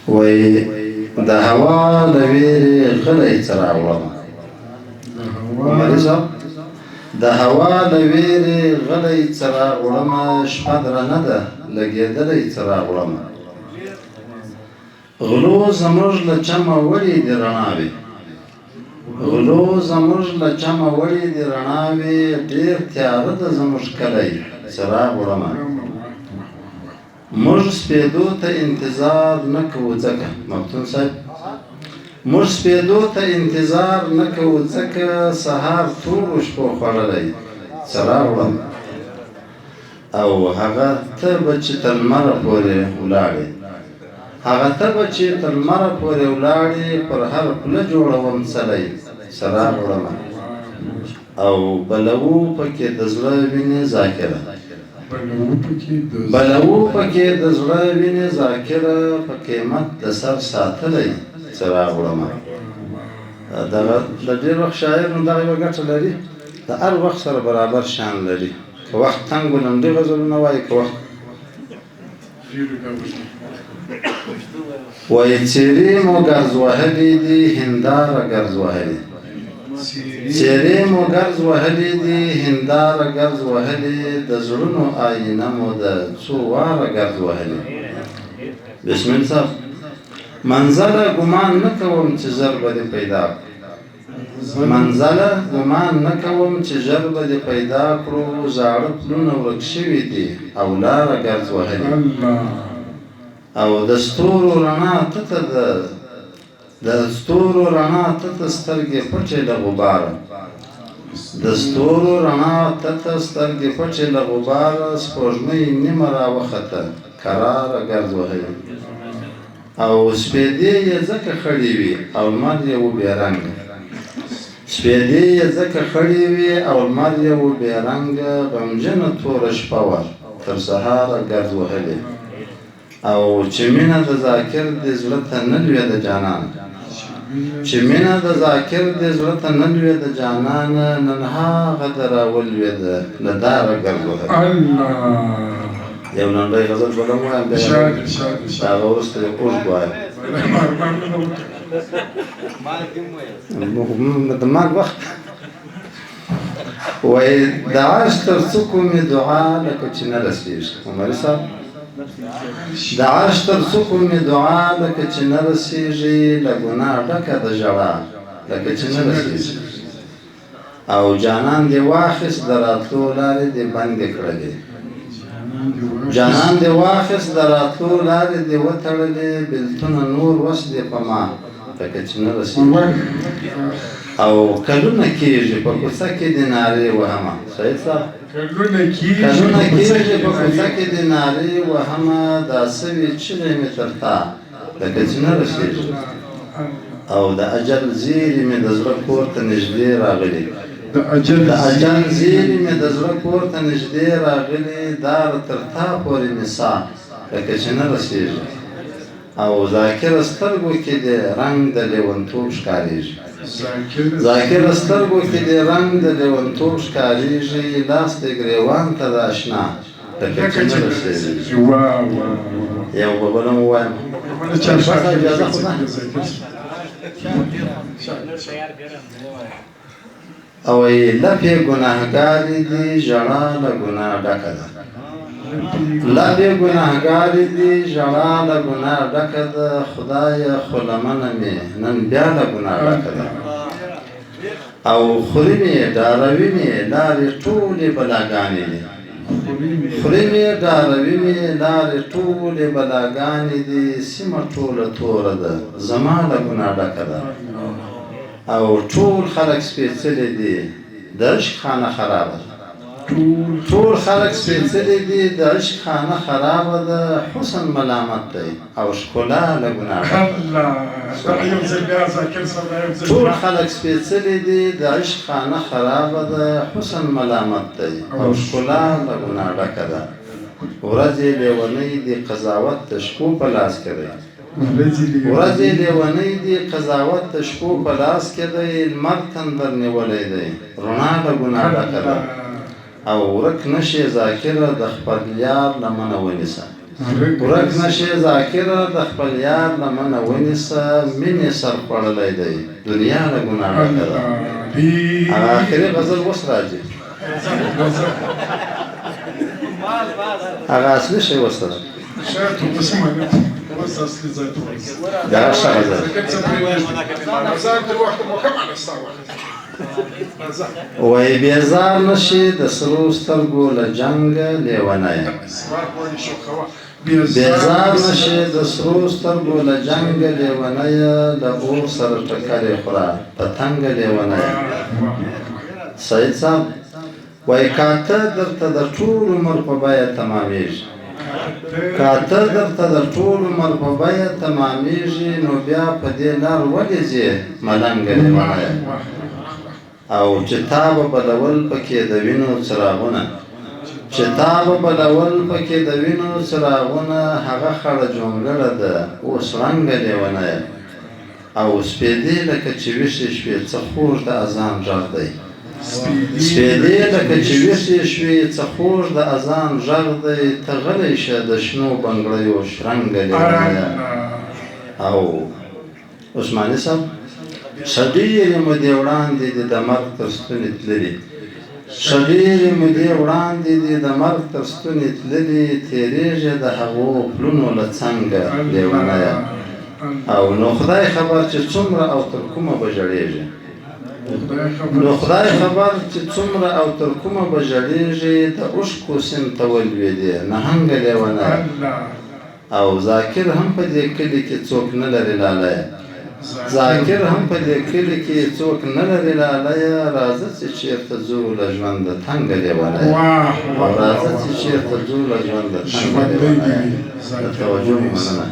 وای د هوا د ویرې غلی څراغ وړمه عمري صاحب د هوا د ویرې غلی څراغ وړمه شپه درنه ده لګېدلی څراغ وړمه غلو زموږ له چمه وړي دي رڼاوې غلو زموږ له چمه وړي دي رڼاوې ډېر تیاره ده زموږ کلی څراغ وړمه موږ سپېدو ته انتظار نه کوو ځکه مفتون صاحب موږ سپېدو ته انتظار نه کوو ځکه سهار تورو شپو خوړلی څراغ وړمه او هغه ته به چې تر لمره پورې ولاړې هغه ته به چې تر لمره پورې ولاړې پر هر پله جوړوم څلی څراغ وړمه او بلوو پکې د زړه وینې ذاکره بلوو پکې د زړه وینې ذاکره په قیمت د سر ساتلی څراغ وړمه دغه د ډېر وخت شاعر نو دغه یوه ګټه لري د هر وخت سره برابر شان لري که وخت تنګ و لنډي غزلونه وایي که وخت وایي څېرې مو ګرز وهلې دي هنداره ګرز وهلې څېرې مو ګرز وهلې دي هنداره ګرز وهلې د زړونو آینه مو د څو واره ګرز وهلې بسم الله صاحب منزله ګمان نه کوم چې ژر به دې پیدا منزله ګمان نه کوم چې ژر به دې پیدا کړو زاړه پلونه ورک شوي دي او لاره ګرز وهلې او د ستورو رڼا ته د ستورو رڼا ته سترګې پټې له غباره د ستورو رڼا ته سترګې پټې له غباره سپوږمۍ نیمه راوخته کراره ګرز وهلې او سپېدې یې ځکه خړې وي او لمر یې و بې رنګه سپېدې یې ځکه خړې وي او لمر یې و بې رنګه غمجنه توره شپه وه تر سهاره ګرز وهلې او چې مینه د ذاکر دې زړه ته نه لوېده جانانه چې مینه د ذاکر دې زړه ته نه لوېده جانانه نن هغه ده راولوېده له داره ګرز وهلې یو لنډی غزل به هم وایم بیا د هغه وروسته یو اوږد وایم د مرګ وخت وایي د عرش تر څوکو مې دعا لکه چې نه رسېږي عمري صاحب د عرش تر څوکو مې دعا لکه چې نه رسېږي له ګناه ډکه د ژړا لکه چې نه رسېږي او جانان دې واخیست د راتلو لارې دې بندې کړلې جانان دې واخیست د راتلو لارې دې وتړلې بېلتونه نور وس دې په ما لکه چې نه رسېږي او کلونه کېږي په کوڅه کې دې نارې وهمه سعید صاحب کلونه کېږي په کوڅه کې دې نارې وهمه دا سوي چغې مې تر تا لکه چې نه رسېږي او د اجل زیري مې د زړه کور ته نږدې راغلي د اجل زیري مې د زړه کور ته نږدې راغلي دار تر تا پورې مې سا لکه چې نه رسېږي او ذاکره سترګو کې دې رنګ د لیونتوب ښکارېږي ذاکره سترګو کې دې رنګ د لیونتوب ښکارېږي لاس دې ګرېوان ته د اشنا لکه چې نه رسېږي یو به بله مو وایم اجازه خو ده او لپې ګناهګارې دي ژړا له ګناه ډکه ده لپې ګناهګارې دي ژړا له ګناه ډکه ده خدایه خو لمنه مې نن بیا له ګناه ډکه ده او خوري مې ډاروي مې لارې ټولې بلاګانې دي خوري مې ډاروي مې لارې ټولې بلاګانې دي سیمه ټوله توره ده زما له ګناه ډکه ده او ټول خلک سپېڅلي دي د عشق خانه خرابه ده ټول خلک سپېڅلي دي د عشق خانه خرابه ده حسن ملامت دی او ښکلا له ګناه ټول خلک سپېڅلي دي د عشق خانه خرابه ده حسن ملامت دی او ښکلا له ګناه ډکه ده ورځې لیونۍ دي قضاوت د شپو په لاس کې دی ورځې لیونۍ دي قضاوت د شپو په لاس کې دی لمر تندر نیولی دی رڼا له ګناه ډکه ده او ورک نشي ذاکره د خپل یار لمنه ونیسه ورک نشي ذاکره د خپل یار لمنه ونیسه مینې سر خوړلی دی دنیا له ګناه ډکه ده هغه آخري غزل اوس راځي هغه اصلي شی اوس راځي دا ښه غزل وای بیزار نشي د سرو سترګو له جنګه لیونیه بیزار نشي د سرو سترګو له جنګه لیونیه له اور سره ټکرې خوره پتنګه لیونیه سید صاحب وای کاته درته د ټول عمر په بیه تمامیږي کاته درته د ټول عمر په بیه تمامیږي نو بیا په دې لار ولې ځې ملنګه لیونیه او چې تا به بلول پکې د وینو څراغونه چې تا به بلول پکې د وینو څراغونه هغه خړه جونګړه ده اوس رنګه لیونیه او سپېدې لکه چې ویښې شوې څه خوږ د اذان غږ دی سپېدې لکه چې ویښې شوې څه خوږ د اذان غږ دی ته غلی شه د شنو بنګړیو شرنګه لیونیه او عثماني صاحب ښه ډېرې مودې وړاندې دې د مرګ تر ستوني تللي ښه ډېرې مودې وړاندې دې د مرګ تر ستوني تللي تېرېږي د هغو پلونو له څنګه لیونیه او نو خدای خبر چې څومره او تر کومه به ژړېږي نو خدای خبر چې څومره او تر کومه به ژړېږي د اوښکو سیند ته ولوېدې نهنګه لیونیه او ذاکر هم په دې کلي کې څوک نه لري لالیه ذاکر هم په دې کلي کې څوک نه لري لالیه راځه چې چېرته ځو له ژونده تنګه لیونیه او راځه چې چېرته ځو له ژونده تنګه لیونیه د توجه مننه